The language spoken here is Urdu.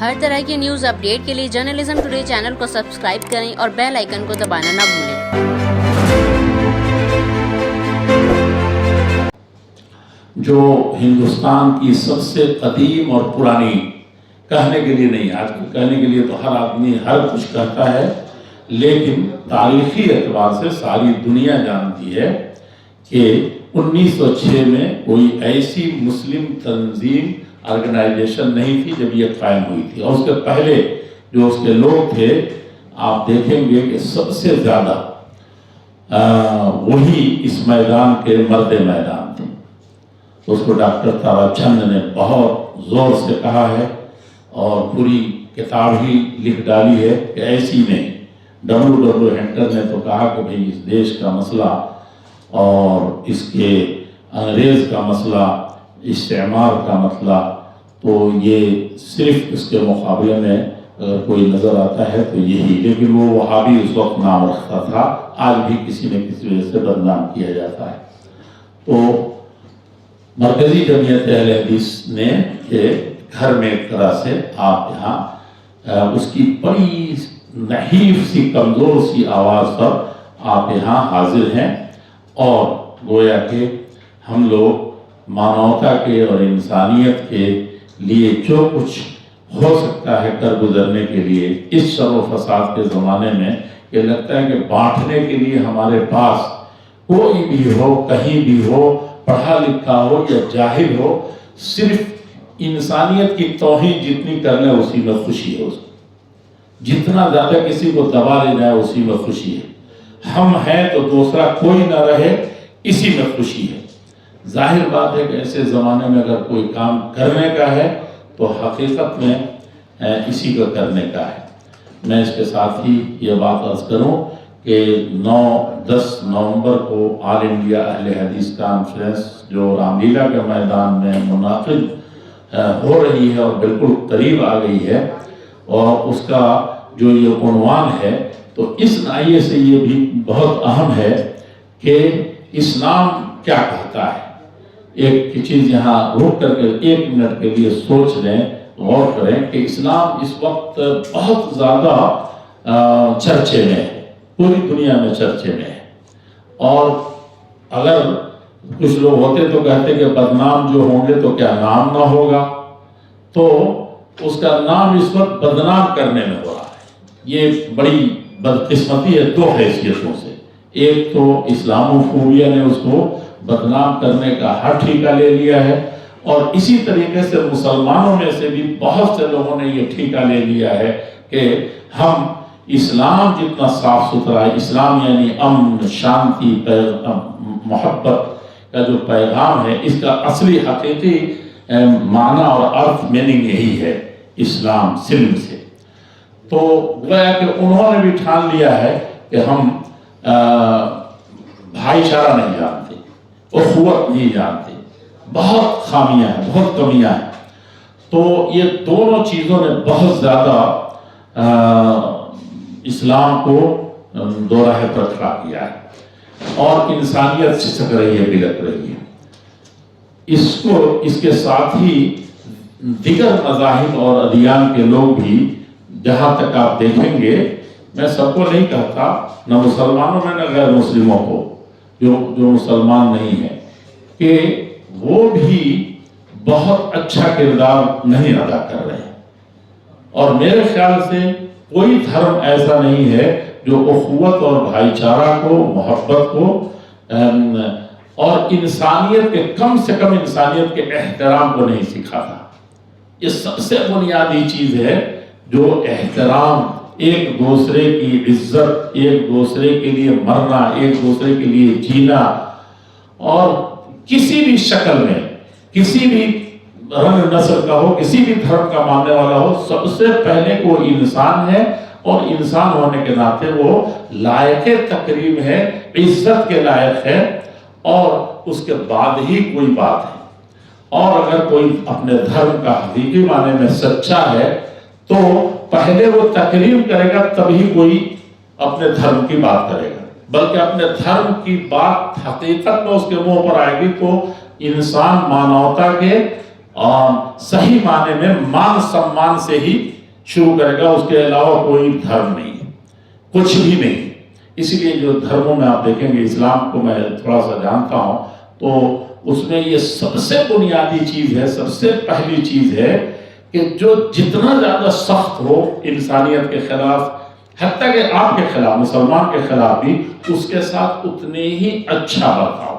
ہر طرح کی نیوز اپڈیٹ کے لیے جرنلزم ٹوڈے چینل کو سبسکرائب کریں اور بیل آئیکن کو دبانا نہ بھولیں۔ جو ہندوستان کی سب سے قدیم اور پرانی، کہنے کے لیے نہیں، آج کل کہنے کے لیے تو ہر آدمی ہر کچھ کہتا ہے، لیکن تاریخی اعتبار سے ساری دنیا جانتی ہے کہ 1906 میں کوئی ایسی مسلم تنظیم آرگنائزیشن نہیں تھی جب یہ قائم ہوئی تھی، اور اس کے پہلے جو اس کے لوگ تھے آپ دیکھیں گے کہ سب سے زیادہ وہی اس میدان کے مرد میدان تھے۔ اس کو ڈاکٹر تارا چند نے بہت زور سے کہا ہے اور پوری کتاب ہی لکھ ڈالی ہے کہ ایسی نہیں۔ ڈبلیو ہنٹر نے تو کہا کہ بھئی اس دیش کا مسئلہ اور اس کے انگریز کا مسئلہ، استعمار کا مسئلہ، تو یہ صرف اس کے مقابلے میں اگر کوئی نظر آتا ہے تو یہی، لیکن وہ وہابی اس وقت نام رکھتا تھا، آج بھی کسی نہ کسی وجہ سے بدنام کیا جاتا ہے۔ تو مرکزی جمعیت اہل حدیث نے کہ گھر میں ایک طرح سے آپ یہاں اس کی بڑی نحیف سی کمزور سی آواز پر آپ یہاں حاضر ہیں، اور گویا کہ ہم لوگ مانوتا کے اور انسانیت کے لیے جو کچھ ہو سکتا ہے کر گزرنے کے لیے اس شر و فساد کے زمانے میں، یہ لگتا ہے کہ بانٹنے کے لیے ہمارے پاس کوئی بھی ہو، کہیں بھی ہو، پڑھا لکھا ہو یا جاہل ہو، صرف انسانیت کی توہین جتنی کر لیں اسی میں خوشی ہے، جتنا زیادہ کسی کو دبا لے جائے اسی میں خوشی ہے، ہم ہیں تو دوسرا کوئی نہ رہے اسی میں خوشی ہے۔ ظاہر بات ہے کہ ایسے زمانے میں اگر کوئی کام کرنے کا ہے تو حقیقت میں اسی کو کرنے کا ہے۔ میں اس کے ساتھ ہی یہ بات عرض کروں کہ 9-10 نومبر کو آل انڈیا اہل حدیث کانفرنس جو رام لیلا کے میدان میں منعقد ہو رہی ہے اور بالکل قریب آ گئی ہے، اور اس کا جو یہ عنوان ہے تو اس ناحیے سے یہ بھی بہت اہم ہے کہ اسلام کیا کہتا ہے۔ ایک چیز یہاں رک کر کے 1 منٹ کے لیے سوچ لیں، غور کریں کہ اسلام اس وقت بہت زیادہ چرچے میں ہے، پوری دنیا میں چرچے میں ہے، اور اگر کچھ لوگ ہوتے تو کہتے کہ بدنام جو ہوں گے تو کیا نام نہ ہوگا، تو اس کا نام اس وقت بدنام کرنے میں ہو رہا ہے۔ یہ بڑی بدقسمتی ہے 2 حیثیتوں سے۔ ایک تو اسلاموفوبیا نے اس کو بدنام کرنے کا ہر ٹھیکہ لے لیا ہے، اور اسی طریقے سے مسلمانوں میں سے بھی بہت سے لوگوں نے یہ ٹھیکہ لے لیا ہے کہ ہم اسلام جتنا صاف ستھرا ہے، اسلام یعنی امن، شانتی، محبت کا جو پیغام ہے، اس کا اصلی حقیقی معنی اور ارتھ میننگ یہی ہے اسلام، سلم سے۔ تو گویا کہ انہوں نے بھی ٹھان لیا ہے کہ ہم بھائی چارہ نہیں جانتے، اخوت نہیں جانتے، بہت خامیاں ہیں، بہت کمیاں ہیں۔ تو یہ دونوں چیزوں نے بہت زیادہ اسلام کو دو راہ پر کھڑا کیا ہے، اور انسانیت سسک رہی ہے، بلک رہی ہے۔ اس کے ساتھ ہی دیگر مذاہب اور ادیان کے لوگ بھی، جہاں تک آپ دیکھیں گے، میں سب کو نہیں کہتا، نہ مسلمانوں میں نہ غیر مسلموں کو جو مسلمان نہیں ہے، کہ وہ بھی بہت اچھا کردار نہیں ادا کر رہے ہیں، اور میرے خیال سے کوئی دھرم ایسا نہیں ہے جو اخوت اور بھائی چارہ کو، محبت کو اور انسانیت کے، کم سے کم انسانیت کے احترام کو نہیں سکھاتا۔ یہ سب سے بنیادی چیز ہے، جو احترام، ایک دوسرے کی عزت، ایک دوسرے کے لیے مرنا، ایک دوسرے کے لیے جینا، اور کسی بھی شکل میں، کسی بھی رنگ نسل کا ہو، کسی بھی دھرم کا ماننے والا ہو، سب سے پہلے وہ انسان ہے، اور انسان ہونے کے ناطے وہ لائق تکریم ہے، عزت کے لائق ہے، اور اس کے بعد ہی کوئی بات ہے۔ اور اگر کوئی اپنے دھرم کا حقیقی معنی میں سچا ہے تو پہلے وہ تکریم کرے گا، تبھی کوئی اپنے دھرم کی بات کرے گا، بلکہ اپنے دھرم کی بات حقیقت میں اس کے منہ پر آئے گی تو انسان مانوتا کے اور صحیح معنی میں مان سمان سے ہی شروع کرے گا، اس کے علاوہ کوئی دھرم نہیں، کچھ بھی نہیں۔ اسی لیے جو دھرموں میں آپ دیکھیں گے، اسلام کو میں تھوڑا سا جانتا ہوں، تو اس میں یہ سب سے بنیادی چیز ہے، سب سے پہلی چیز ہے کہ جو جتنا زیادہ سخت ہو انسانیت کے خلاف، حتیٰ کہ آپ کے خلاف، مسلمان کے خلاف بھی، اس کے ساتھ اتنے ہی اچھا برتاؤ۔